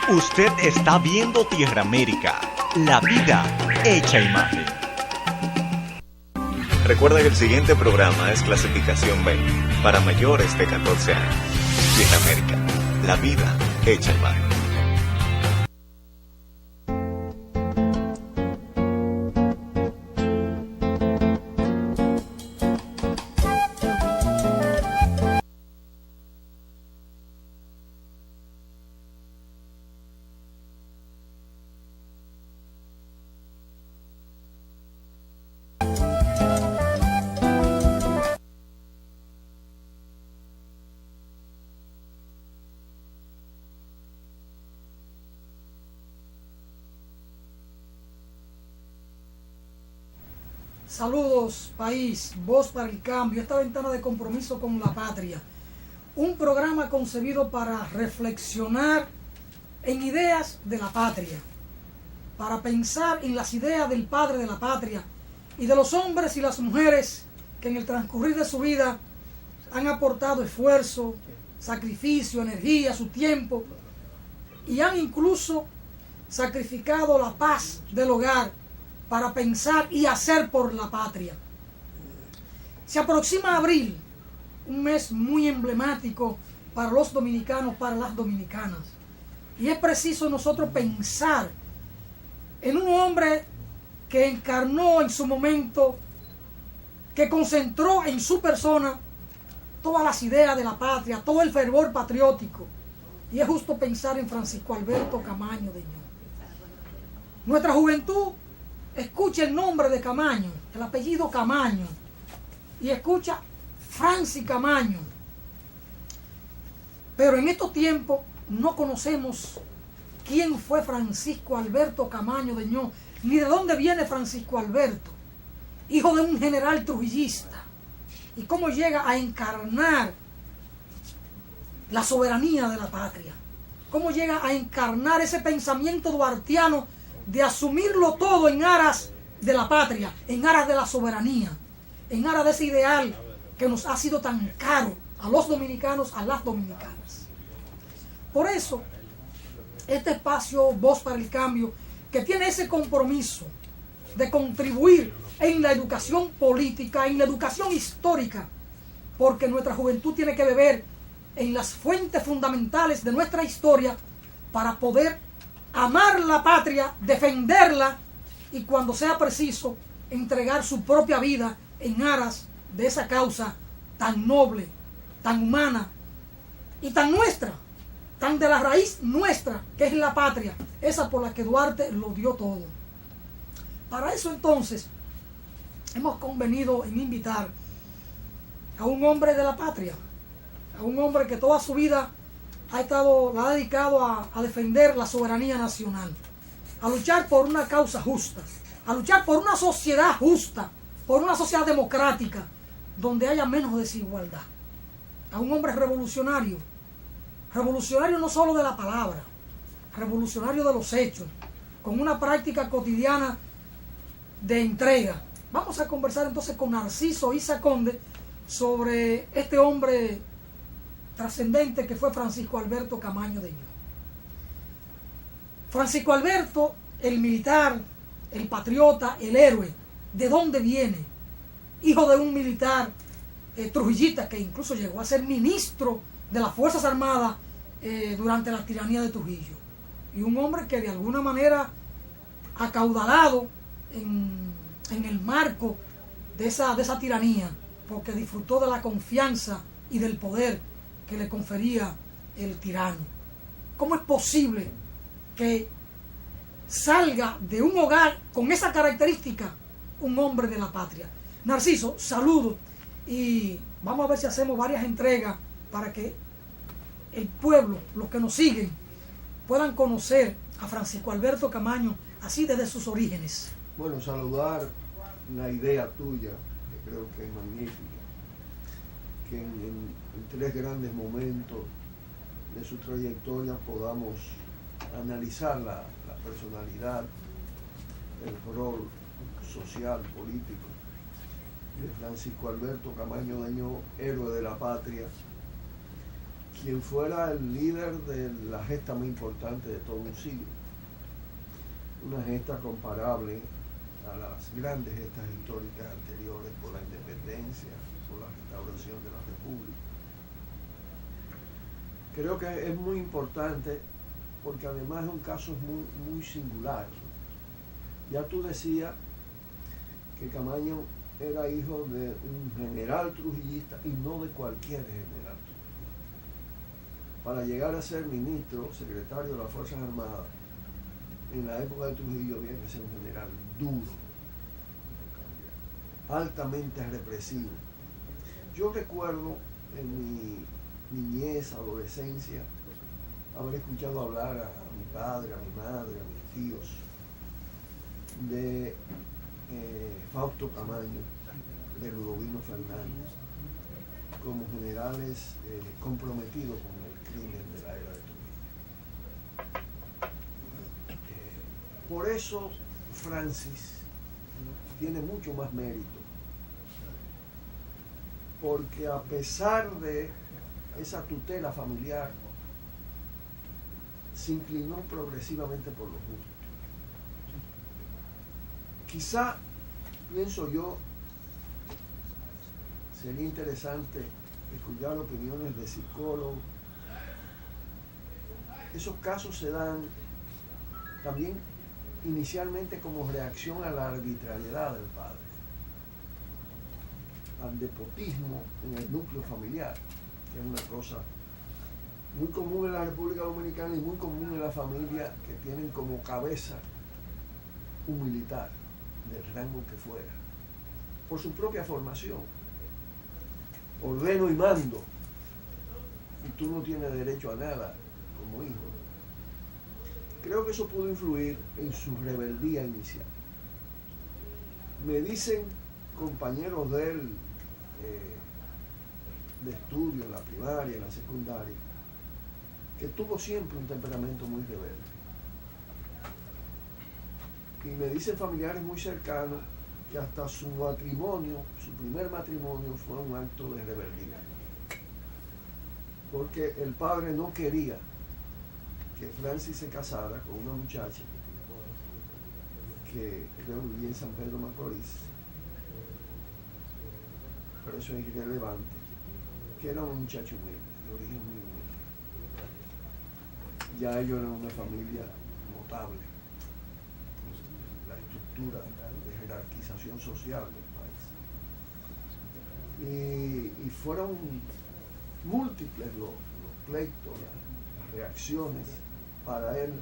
Usted está viendo Tierra América, la vida hecha imagen. Recuerda que el siguiente programa es clasificación B, para mayores de 14 años. Tierra América, la vida hecha imagen. Saludos, país, voz para el cambio, esta ventana de compromiso con la patria. Un programa concebido para reflexionar en ideas de la patria, para pensar en las ideas del padre de la patria y de los hombres y las mujeres que en el transcurrir de su vida han aportado esfuerzo, sacrificio, energía, su tiempo y han incluso sacrificado la paz del hogar para pensar y hacer por la patria. Se aproxima abril, un mes muy emblemático para los dominicanos, para las dominicanas. Y es preciso nosotros pensar en un hombre que encarnó en su momento, que concentró en su persona todas las ideas de la patria, todo el fervor patriótico. Y es justo pensar en Francisco Alberto Camaño de Ño. Nuestra juventud escucha el nombre de Camaño, el apellido Camaño, y escucha Francis Camaño. Pero en estos tiempos no conocemos quién fue Francisco Alberto Camaño de Ño, ni de dónde viene Francisco Alberto, hijo de un general trujillista, y cómo llega a encarnar la soberanía de la patria, cómo llega a encarnar ese pensamiento duartiano de asumirlo todo en aras de la patria, en aras de la soberanía, en aras de ese ideal que nos ha sido tan caro a los dominicanos, a las dominicanas. Por eso, este espacio Voz para el Cambio, que tiene ese compromiso de contribuir en la educación política, en la educación histórica, porque nuestra juventud tiene que beber en las fuentes fundamentales de nuestra historia para poder amar la patria, defenderla y cuando sea preciso entregar su propia vida en aras de esa causa tan noble, tan humana y tan nuestra, tan de la raíz nuestra, que es la patria, esa por la que Duarte lo dio todo. Para eso entonces hemos convenido en invitar a un hombre de la patria, a un hombre que toda su vida la ha dedicado a defender la soberanía nacional, a luchar por una causa justa, a luchar por una sociedad justa, por una sociedad democrática, donde haya menos desigualdad. A un hombre revolucionario, revolucionario no solo de la palabra, revolucionario de los hechos, con una práctica cotidiana de entrega. Vamos a conversar entonces con Narciso Isa Conde sobre este hombre trascendente que fue Francisco Alberto Camaño de Ño. Francisco Alberto, el militar, el patriota, el héroe, ¿de dónde viene? Hijo de un militar trujillista que incluso llegó a ser ministro de las Fuerzas Armadas durante la tiranía de Trujillo. Y un hombre que de alguna manera acaudalado en el marco de esa tiranía, porque disfrutó de la confianza y del poder que le confería el tirano. ¿Cómo es posible que salga de un hogar con esa característica un hombre de la patria? Narciso, saludo y vamos a ver si hacemos varias entregas para que el pueblo, los que nos siguen, puedan conocer a Francisco Alberto Camaño así desde sus orígenes. Bueno, saludar una idea tuya que creo que es magnífica, que en tres grandes momentos de su trayectoria podamos analizar la personalidad, el rol social, político de Francisco Alberto Camaño de Ño, héroe de la patria, quien fuera el líder de la gesta más importante de todo un siglo. Una gesta comparable a las grandes gestas históricas anteriores por la independencia, por la restauración de la República. Creo que es muy importante porque además es un caso muy singular. Ya tú decías que Camaño era hijo de un general trujillista y no de cualquier general trujillista. Para llegar a ser ministro, secretario de las Fuerzas Armadas, en la época de Trujillo había que ser un general duro, altamente represivo. Yo recuerdo en mi niñez, adolescencia, haber escuchado hablar a mi padre, a mi madre, a mis tíos de Fausto Camaño, de Ludovino Fernández, como generales comprometidos con el crimen de la era de Trujillo. Por eso Francis tiene mucho más mérito, porque a pesar de esa tutela familiar, se inclinó progresivamente por lo justo. Quizá, pienso yo, sería interesante escuchar opiniones de psicólogos. Esos casos se dan también inicialmente como reacción a la arbitrariedad del padre, al despotismo en el núcleo familiar, que es una cosa muy común en la República Dominicana y muy común en la familia que tienen como cabeza un militar del rango que fuera, por su propia formación. Ordeno y mando, y tú no tienes derecho a nada como hijo. Creo que eso pudo influir en su rebeldía inicial. Me dicen compañeros de él de estudio en la primaria, en la secundaria, que tuvo siempre un temperamento muy rebelde. Y me dicen familiares muy cercanos que hasta su matrimonio, su primer matrimonio, fue un acto de rebeldía. Porque el padre no quería que Francis se casara con una muchacha que creo vivía en San Pedro Macorís, pero eso es irrelevante, que era un muchacho humilde, de origen muy humilde. Ya ellos eran una familia notable, la estructura de jerarquización social del país. Y fueron múltiples los pleitos, las reacciones para él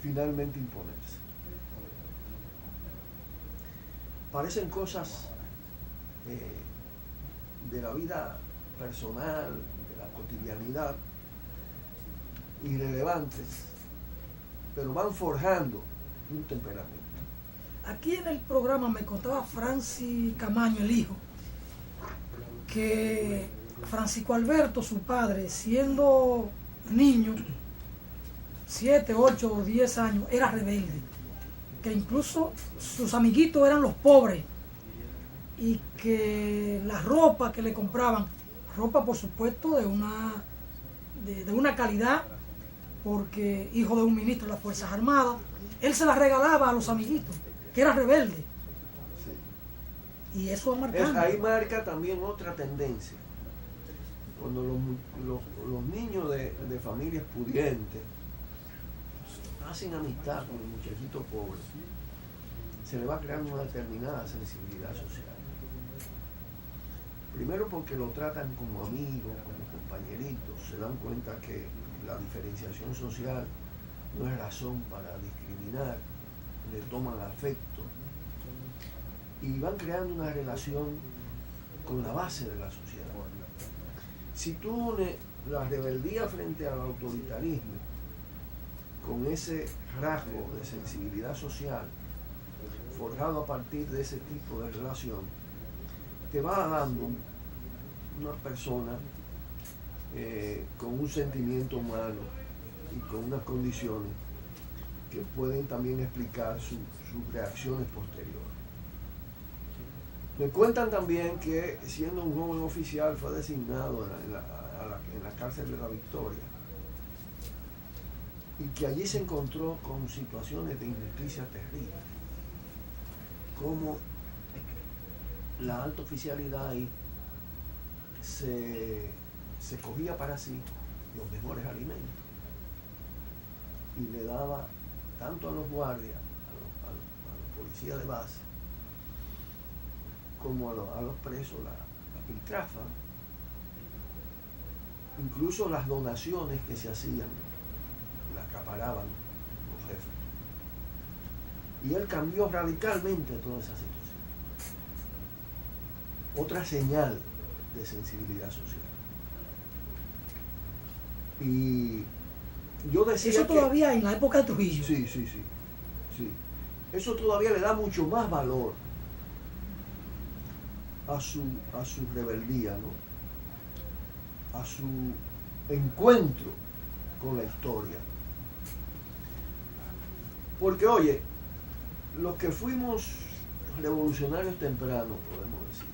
finalmente imponerse. Parecen cosas de la vida personal, de la cotidianidad, irrelevantes, pero van forjando un temperamento. Aquí en el programa me contaba Francis Camaño, el hijo, que Francisco Alberto, su padre, siendo niño, 7, 8 o 10 años, era rebelde, que incluso sus amiguitos eran los pobres y que la ropa que le compraban, ropa por supuesto de una calidad, porque hijo de un ministro de las Fuerzas Armadas, él se las regalaba a los amiguitos, que era rebelde. Sí. Y eso va marcando. Ahí marca también otra tendencia. Cuando los niños de familias pudientes hacen amistad con el muchachito pobre, se le va creando una determinada sensibilidad social. Primero porque lo tratan como amigos, como compañeritos, se dan cuenta que la diferenciación social no es razón para discriminar, le toman afecto y van creando una relación con la base de la sociedad. Si tú unes la rebeldía frente al autoritarismo con ese rasgo de sensibilidad social forjado a partir de ese tipo de relación, te va dando una persona con un sentimiento humano y con unas condiciones que pueden también explicar sus reacciones posteriores. Me cuentan también que siendo un joven oficial fue designado a la en la cárcel de la Victoria, y que allí se encontró con situaciones de injusticia terrible, como la alta oficialidad ahí se cogía para sí los mejores alimentos y le daba tanto a los guardias, a los policías de base, como a los presos la piltrafa. Incluso las donaciones que se hacían las acaparaban los jefes. Y él cambió radicalmente toda esa situación. Otra señal de sensibilidad social. Y yo decía eso que, todavía en la época de Trujillo. Sí. Eso todavía le da mucho más valor a su rebeldía, ¿no? A su encuentro con la historia. Porque, oye, los que fuimos revolucionarios tempranos, podemos decir,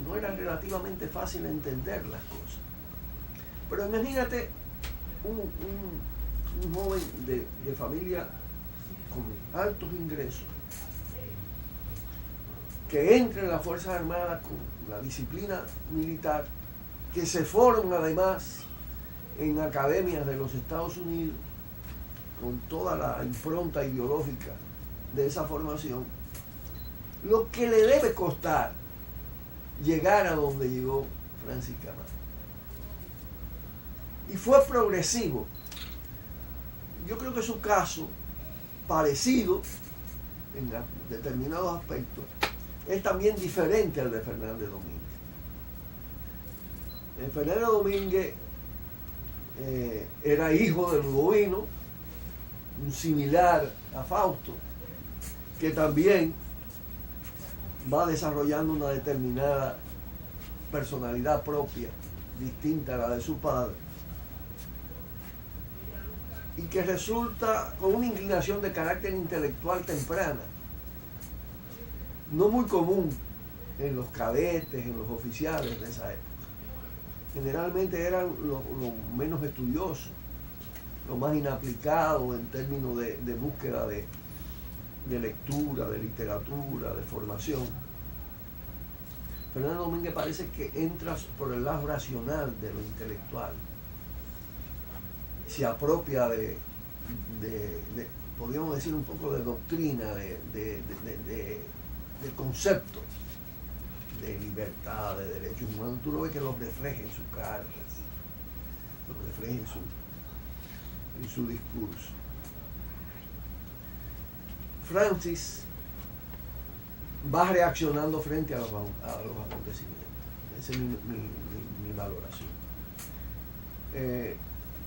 no era relativamente fácil entender las cosas. Pero imagínate un joven de familia con altos ingresos que entra en las Fuerzas Armadas con la disciplina militar, que se forma además en academias de los Estados Unidos con toda la impronta ideológica de esa formación, lo que le debe costar llegar a donde llegó Francis Camaño. Y fue progresivo. Yo creo que su caso, parecido en determinados aspectos, es también diferente al de Fernández Domínguez. Fernández Domínguez era hijo de Ludovíno, un similar a Fausto, que también va desarrollando una determinada personalidad propia, distinta a la de su padre, y que resulta con una inclinación de carácter intelectual temprana, no muy común en los cadetes, en los oficiales de esa época. Generalmente eran los menos estudiosos, los más inaplicados en términos de búsqueda de lectura, de literatura, de formación. Fernández Domínguez parece que entra por el lado racional de lo intelectual, se apropia de podríamos decir, un poco de doctrina, de conceptos de libertad, de derechos humanos. Tú lo ves que los refleja en su carta, los refleja en su discurso. Francis va reaccionando frente a los acontecimientos. Esa es mi valoración.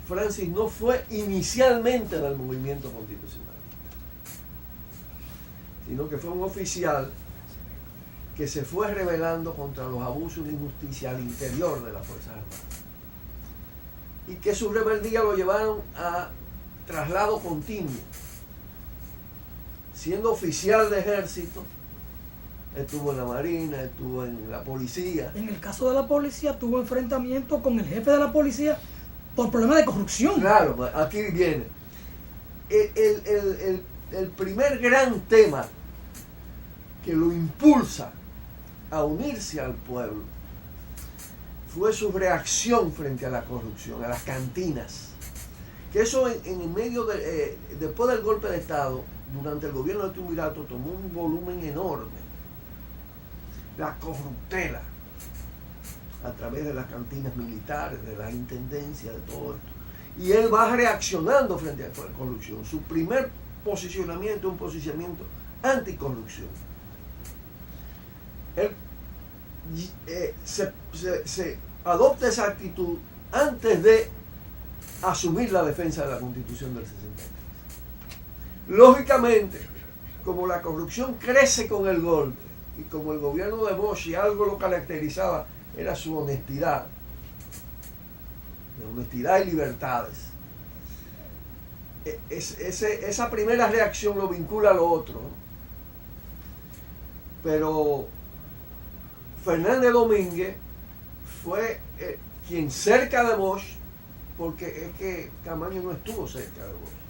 Francis no fue inicialmente del movimiento constitucionalista, sino que fue un oficial que se fue rebelando contra los abusos y la injusticia al interior de las Fuerzas Armadas, y que su rebeldía lo llevaron a traslado continuo. Siendo oficial de ejército, estuvo en la Marina, estuvo en la policía. En el caso de la policía, tuvo enfrentamiento con el jefe de la policía por problemas de corrupción. Claro, aquí viene. El primer gran tema que lo impulsa a unirse al pueblo fue su reacción frente a la corrupción, a las cantinas. Que eso en medio después del golpe de Estado, durante el gobierno de Tubirato, tomó un volumen enorme. La corruptela, a través de las cantinas militares, de las intendencias, de todo esto. Y él va reaccionando frente a la corrupción. Su primer posicionamiento es un posicionamiento anticorrupción. Él se adopta esa actitud antes de asumir la defensa de la Constitución del 63. Lógicamente, como la corrupción crece con el golpe, y como el gobierno de Bosch y algo lo caracterizaba era su honestidad, de honestidad y libertades, esa primera reacción lo vincula a lo otro, ¿no? Pero Fernández Domínguez fue quien cerca de Bosch, porque es que Camaño no estuvo cerca de Bosch.